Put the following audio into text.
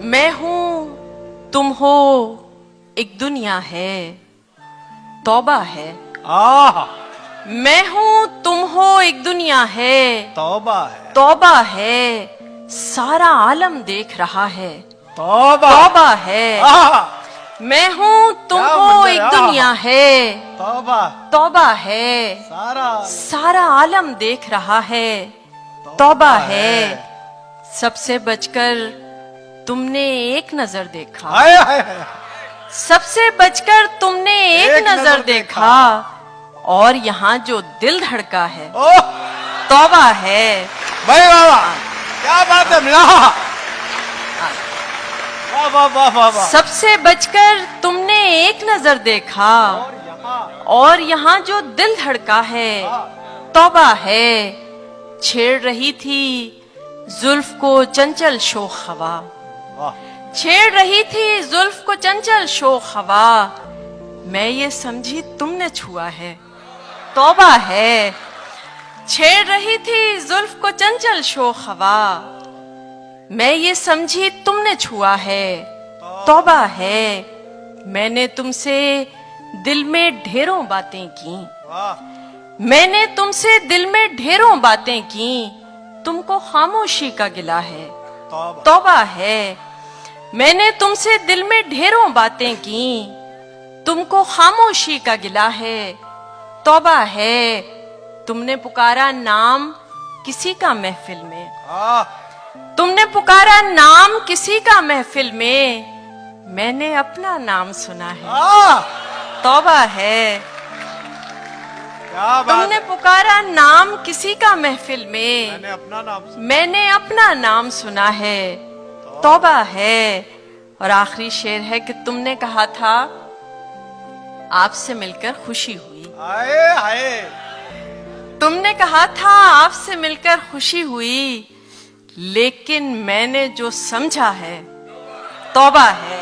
मैं हूं तुम हो एक दुनिया है तौबा है। आहा, मैं हूं तुम हो एक दुनिया है तौबा है, तौबा है। सारा आलम देख रहा है तौबा, तौबा है। आहा, मैं हूं तुम क्या हो मंजर एक है, दुनिया है तौबा, तौबा है। सारा सारा आलम देख रहा है तौबा है। सबसे बचकर तुमने एक नजर देखा, हाय हाय हाय, सबसे बचकर तुमने एक नजर देखा और यहाँ जो दिल धड़का है ओह तौबा है। भाई बाबा, क्या बात है मिला, वाह वाह वाह वाह वाह। सबसे बचकर तुमने एक नजर देखा और यहाँ जो दिल धड़का है तौबा है। छेड़ रही थी जुल्फ को चंचल शोख हवा, वाह, छेड़ रही थी जुल्फ को चंचल शोख हवा। मैं ये समझी तुमने छुआ है तौबा है। छेड़ रही थी जुल्फ को चंचल शोख हवा, मैं ये समझी तुमने छुआ है तौबा है। मैंने तुमसे दिल में ढेरों बातें की, वाह, मैंने तुमसे दिल में ढेरों बातें की, तुमको खामोशी का गिला है तौबा, तौबा है। मैंने तुमसे दिल में ढेरों बातें की, तुमको खामोशी का गिला है तौबा है। तुमने पुकारा नाम किसी का महफिल में, आह, तुमने पुकारा नाम किसी का महफिल में, मैंने अपना नाम सुना है आह, तौबा है। क्या बात तुमने है, पुकारा नाम किसी का महफिल में, मैंने अपना नाम सुना, मैंने अपना नाम सुना है तौबा है। और आखिरी शेर है कि तुमने कहा था आपसे मिलकर खुशी हुई, हाय हाय, तुमने कहा था आपसे मिलकर खुशी हुई, लेकिन मैंने जो समझा है तौबा है।